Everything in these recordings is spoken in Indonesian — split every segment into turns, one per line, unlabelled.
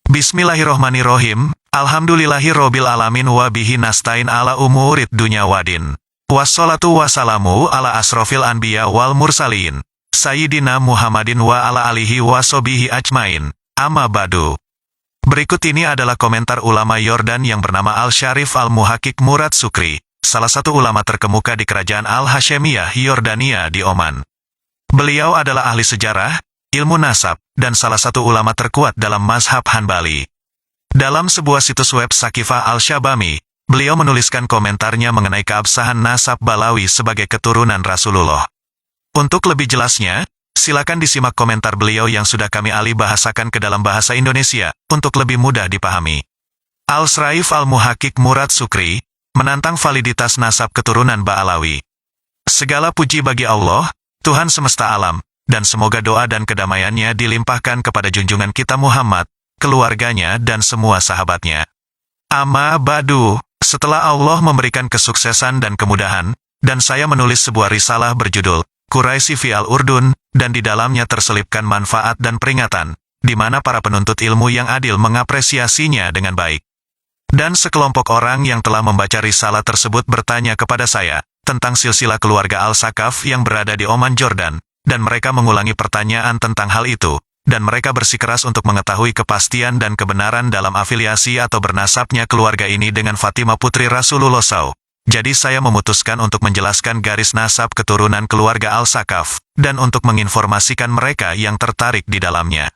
Bismillahirrohmanirrohim, alhamdulillahirobbil alamin wa bihi nasta'in ala umurid dunya wadin. Wassalatu wassalamu ala asrofil anbiya wal mursalin. Sayyidina Muhammadin wa ala alihi wa sobihi ajmain. Amma ba'du. Berikut ini adalah komentar ulama Yordan yang bernama Al-Syarif Al-Muhaqiq Murad Sukri, salah satu ulama terkemuka di kerajaan Al-Hashemiyah Yordania di Oman. Beliau adalah ahli sejarah, ilmu nasab, dan salah satu ulama terkuat dalam mazhab Hanbali. Dalam sebuah situs web Sakifah Al-Syabami, beliau menuliskan komentarnya mengenai keabsahan nasab Balawi sebagai keturunan Rasulullah. Untuk lebih jelasnya, silakan disimak komentar beliau yang sudah kami alih bahasakan ke dalam bahasa Indonesia, untuk lebih mudah dipahami. Al-Syarif Al-Muhaqiq Murad Sukri, menantang validitas nasab keturunan Ba'alawi. Segala puji bagi Allah, Tuhan semesta alam, dan semoga doa dan kedamaiannya dilimpahkan kepada junjungan kita Muhammad, keluarganya dan semua sahabatnya. Amma ba'du, setelah Allah memberikan kesuksesan dan kemudahan, dan saya menulis sebuah risalah berjudul Quraisy fi Al-Urdun, dan di dalamnya terselipkan manfaat dan peringatan, di mana para penuntut ilmu yang adil mengapresiasinya dengan baik. Dan sekelompok orang yang telah membaca risalah tersebut bertanya kepada saya, tentang silsilah keluarga Al-Sakaf yang berada di Oman Jordan, dan mereka mengulangi pertanyaan tentang hal itu, dan mereka bersikeras untuk mengetahui kepastian dan kebenaran dalam afiliasi atau bernasabnya keluarga ini dengan Fatimah putri Rasulullah SAW. Jadi saya memutuskan untuk menjelaskan garis nasab keturunan keluarga Al-Sakaf, dan untuk menginformasikan mereka yang tertarik di dalamnya.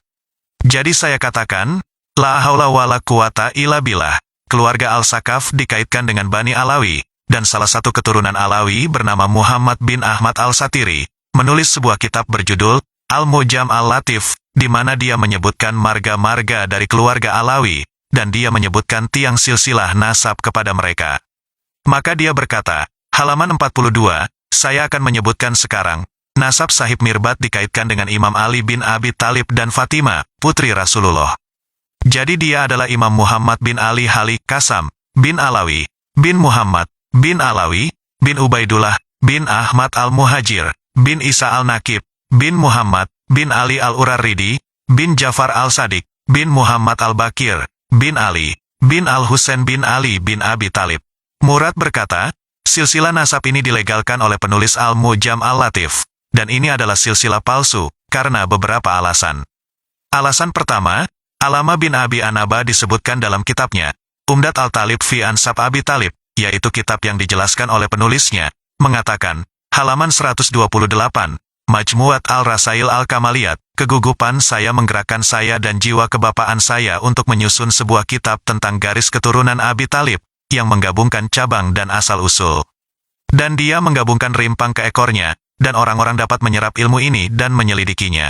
Jadi saya katakan, la haula wa la quwata illa billah, keluarga Al-Sakaf dikaitkan dengan Bani Alawi, dan salah satu keturunan Alawi bernama Muhammad bin Ahmad Al-Satiri, menulis sebuah kitab berjudul Al-Mujam Al-Latif, di mana dia menyebutkan marga-marga dari keluarga Alawi, dan dia menyebutkan tiang silsilah nasab kepada mereka. Maka dia berkata, halaman 42, saya akan menyebutkan sekarang, nasab Sahib Mirbat dikaitkan dengan Imam Ali bin Abi Thalib dan Fatimah, putri Rasulullah. Jadi dia adalah Imam Muhammad bin Ali Halik Kasam, bin Alawi, bin Muhammad, bin Alawi, bin Ubaidullah, bin Ahmad Al-Muhajir, bin Isa Al-Nakib, bin Muhammad, bin Ali Al-Uraridi, bin Jafar Al-Sadiq, bin Muhammad Al-Bakir, bin Ali, bin Al-Husain bin Ali bin Abi Thalib. Murad berkata, silsilah nasab ini dilegalkan oleh penulis Al-Mujam Al-Latif, dan ini adalah silsilah palsu, karena beberapa alasan. Alasan pertama, Alama bin Abi Anaba disebutkan dalam kitabnya, Umdat Al-Talib fi Ansab Abi Talib, yaitu kitab yang dijelaskan oleh penulisnya, mengatakan, halaman 128, Majmuat Al-Rasail Al-Kamaliyat, kegugupan saya menggerakkan saya dan jiwa kebapaan saya untuk menyusun sebuah kitab tentang garis keturunan Abi Talib, yang menggabungkan cabang dan asal-usul. Dan dia menggabungkan rimpang ke ekornya, dan orang-orang dapat menyerap ilmu ini dan menyelidikinya.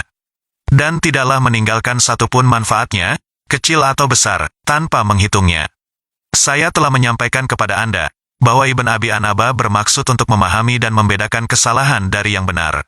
Dan tidaklah meninggalkan satupun manfaatnya, kecil atau besar, tanpa menghitungnya. Saya telah menyampaikan kepada Anda, bahwa Ibn Abi Anaba bermaksud untuk memahami dan membedakan kesalahan dari yang benar.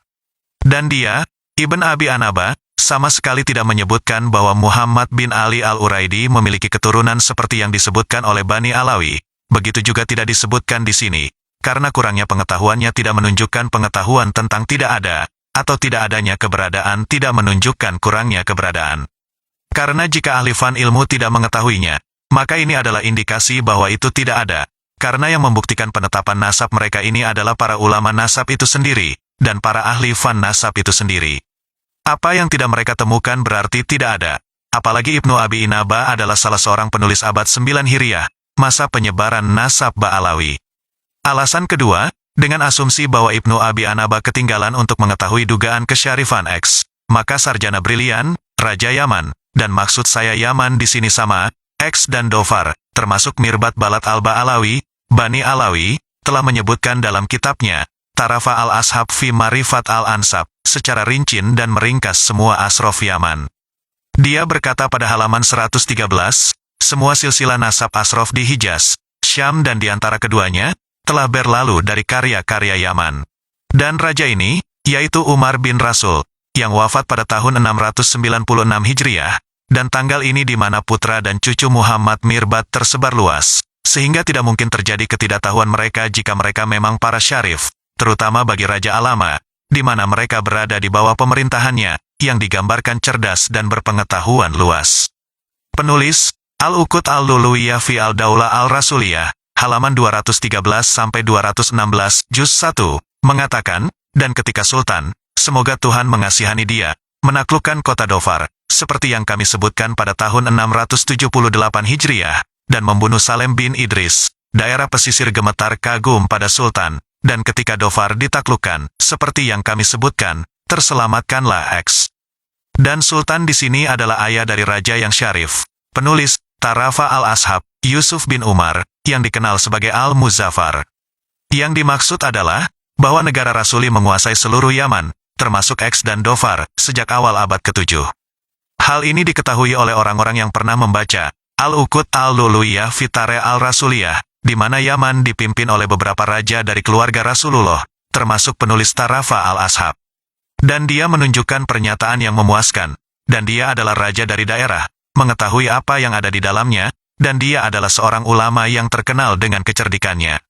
Dan dia, Ibn Abi Anaba, sama sekali tidak menyebutkan bahwa Muhammad bin Ali Al-Uraidi memiliki keturunan seperti yang disebutkan oleh Bani Alawi. Begitu juga tidak disebutkan di sini, karena kurangnya pengetahuannya tidak menunjukkan pengetahuan tentang tidak ada, atau tidak adanya keberadaan tidak menunjukkan kurangnya keberadaan. Karena jika ahli fan ilmu tidak mengetahuinya, maka ini adalah indikasi bahwa itu tidak ada, karena yang membuktikan penetapan nasab mereka ini adalah para ulama nasab itu sendiri, dan para ahli fan nasab itu sendiri. Apa yang tidak mereka temukan berarti tidak ada, apalagi Ibnu Abi Inaba adalah salah seorang penulis abad 9 Hijriah, masa penyebaran nasab Ba'alawi. Alasan kedua, dengan asumsi bahwa Ibnu Abi Anaba ketinggalan untuk mengetahui dugaan kesyarifan X, maka sarjana brilian, Raja Yaman, dan maksud saya Yaman di sini sama, X dan Dofar, termasuk Mirbat Balat Al-Ba'alawi, Bani Alawi, telah menyebutkan dalam kitabnya, Tarafa Al-Ashab fi Marifat Al-Ansab, secara rinci dan meringkas semua asrof Yaman. Dia berkata pada halaman 113, semua silsilah nasab asrof di Hijaz, Syam dan di antara keduanya, telah berlalu dari karya-karya Yaman. Dan raja ini, yaitu Umar bin Rasul, yang wafat pada tahun 696 Hijriah, dan tanggal ini di mana putra dan cucu Muhammad Mirbat tersebar luas, sehingga tidak mungkin terjadi ketidaktahuan mereka jika mereka memang para syarif, terutama bagi Raja Alama, di mana mereka berada di bawah pemerintahannya, yang digambarkan cerdas dan berpengetahuan luas. Penulis, Al-Uqud Al-Luluiyah fi Al-Daulah Al-Rasuliyah, halaman 213-216, juz 1, mengatakan, dan ketika Sultan, semoga Tuhan mengasihani dia, menaklukkan kota Dhofar, seperti yang kami sebutkan pada tahun 678 Hijriah, dan membunuh Salem bin Idris, daerah pesisir gemetar kagum pada Sultan, dan ketika Dhofar ditaklukkan, seperti yang kami sebutkan, terselamatkanlah X. Dan Sultan di sini adalah ayah dari raja yang syarif. Penulis, Tarafa al-Ashab, Yusuf bin Umar, yang dikenal sebagai Al-Muzaffar. Yang dimaksud adalah, bahwa negara Rasuli menguasai seluruh Yaman, termasuk X dan Dhofar, sejak awal abad ke-7. Hal ini diketahui oleh orang-orang yang pernah membaca Al-Uqud Al-Luluiyah fi Tarikh Al-Rasuliyah, di mana Yaman dipimpin oleh beberapa raja dari keluarga Rasulullah, termasuk penulis Tarafa al-Ashab. Dan dia menunjukkan pernyataan yang memuaskan, dan dia adalah raja dari daerah, mengetahui apa yang ada di dalamnya, dan dia adalah seorang ulama yang terkenal dengan kecerdikannya.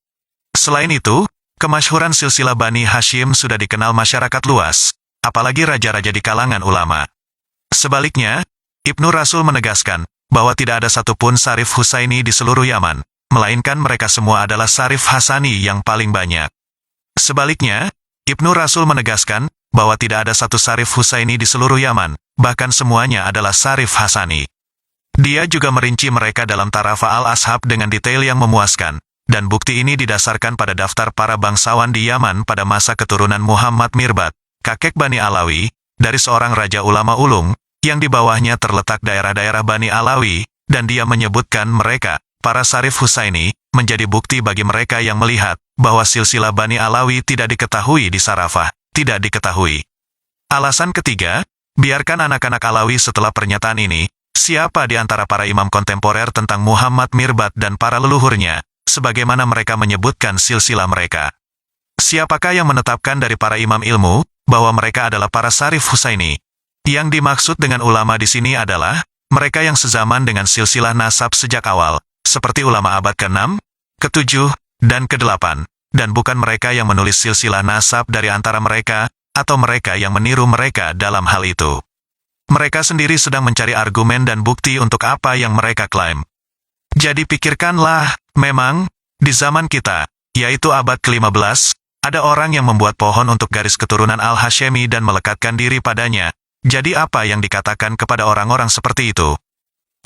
Selain itu, kemasyhuran silsilah Bani Hashim sudah dikenal masyarakat luas, apalagi raja-raja di kalangan ulama. Sebaliknya, Ibnu Rasul menegaskan, bahwa tidak ada satupun Sarif Husaini di seluruh Yaman, melainkan mereka semua adalah Sarif Hasani yang paling banyak. Sebaliknya, Ibnu Rasul menegaskan, bahwa tidak ada satu Sarif Husaini di seluruh Yaman, bahkan semuanya adalah Sarif Hasani. Dia juga merinci mereka dalam Tarafa al-Ashab dengan detail yang memuaskan, dan bukti ini didasarkan pada daftar para bangsawan di Yaman pada masa keturunan Muhammad Mirbad, kakek Bani Alawi, dari seorang raja ulama ulung, yang di bawahnya terletak daerah-daerah Bani Alawi, dan dia menyebutkan mereka, para Sarif Husaini, menjadi bukti bagi mereka yang melihat, bahwa silsilah Bani Alawi tidak diketahui di Sarafah, tidak diketahui. Alasan ketiga, biarkan anak-anak Alawi setelah pernyataan ini, siapa di antara para imam kontemporer tentang Muhammad Mirbad dan para leluhurnya, sebagaimana mereka menyebutkan silsilah mereka. Siapakah yang menetapkan dari para imam ilmu, bahwa mereka adalah para Sarif Husaini? Yang dimaksud dengan ulama di sini adalah, mereka yang sezaman dengan silsilah nasab sejak awal, seperti ulama abad ke-6, ke-7, dan ke-8, dan bukan mereka yang menulis silsilah nasab dari antara mereka, atau mereka yang meniru mereka dalam hal itu. Mereka sendiri sedang mencari argumen dan bukti untuk apa yang mereka klaim. Jadi pikirkanlah, memang, di zaman kita, yaitu abad ke-15, ada orang yang membuat pohon untuk garis keturunan Al-Hashemi dan melekatkan diri padanya. Jadi apa yang dikatakan kepada orang-orang seperti itu?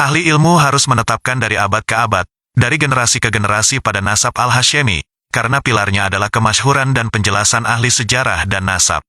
Ahli ilmu harus menetapkan dari abad ke abad, dari generasi ke generasi pada nasab Al-Hashemi, karena pilarnya adalah kemasyhuran dan penjelasan ahli sejarah dan nasab.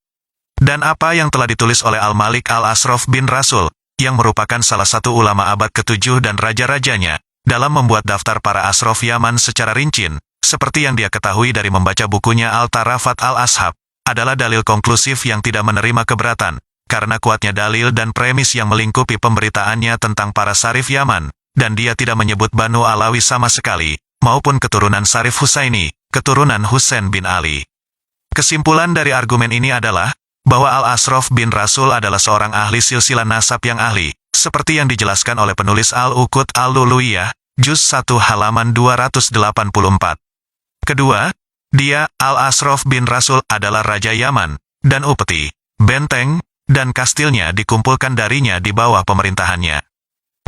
Dan apa yang telah ditulis oleh Al-Malik Al-Ashraf bin Rasul, yang merupakan salah satu ulama abad ke-7 dan raja-rajanya, dalam membuat daftar para Ashraf Yaman secara rincin, seperti yang dia ketahui dari membaca bukunya Al-Tarafat Al-Ashab, adalah dalil konklusif yang tidak menerima keberatan, karena kuatnya dalil dan premis yang melingkupi pemberitaannya tentang para Sarif Yaman, dan dia tidak menyebut Banu Alawi sama sekali, maupun keturunan Sarif Husaini, keturunan Husain bin Ali. Kesimpulan dari argumen ini adalah, bahwa Al-Ashraf bin Rasul adalah seorang ahli silsilah nasab yang ahli, seperti yang dijelaskan oleh penulis Al-Uqud Al-Luluiyah, juz 1 halaman 284. Kedua, dia, Al-Ashraf bin Rasul, adalah Raja Yaman, dan upeti, benteng, dan kastilnya dikumpulkan darinya di bawah pemerintahannya.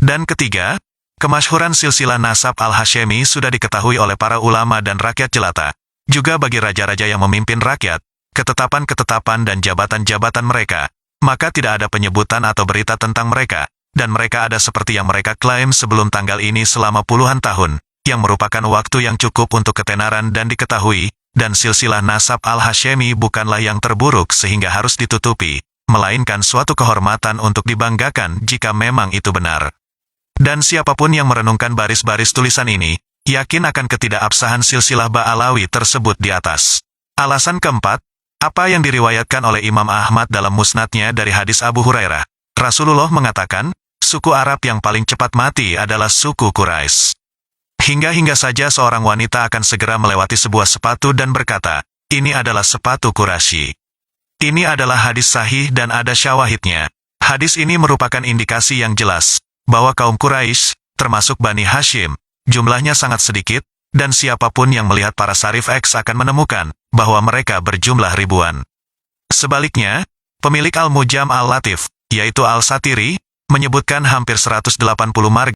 Dan ketiga, kemasyhuran silsilah nasab Al-Hashemi sudah diketahui oleh para ulama dan rakyat jelata, juga bagi raja-raja yang memimpin rakyat, ketetapan-ketetapan dan jabatan-jabatan mereka, maka tidak ada penyebutan atau berita tentang mereka, dan mereka ada seperti yang mereka klaim sebelum tanggal ini selama puluhan tahun, yang merupakan waktu yang cukup untuk ketenaran dan diketahui, dan silsilah nasab Al-Hashemi bukanlah yang terburuk sehingga harus ditutupi, melainkan suatu kehormatan untuk dibanggakan jika memang itu benar. Dan siapapun yang merenungkan baris-baris tulisan ini, yakin akan ketidakabsahan silsilah Ba'alawi tersebut di atas. Alasan keempat, apa yang diriwayatkan oleh Imam Ahmad dalam musnadnya dari hadis Abu Hurairah, Rasulullah mengatakan, suku Arab yang paling cepat mati adalah suku Quraisy. Hingga saja seorang wanita akan segera melewati sebuah sepatu dan berkata, ini adalah sepatu Quraisy. Ini adalah hadis sahih dan ada syawahidnya. Hadis ini merupakan indikasi yang jelas, bahwa kaum Quraisy, termasuk Bani Hashim, jumlahnya sangat sedikit, dan siapapun yang melihat para Sarif X akan menemukan, bahwa mereka berjumlah ribuan. Sebaliknya, pemilik Al-Mujam Al-Latif, yaitu Al-Satiri, menyebutkan hampir 180 marga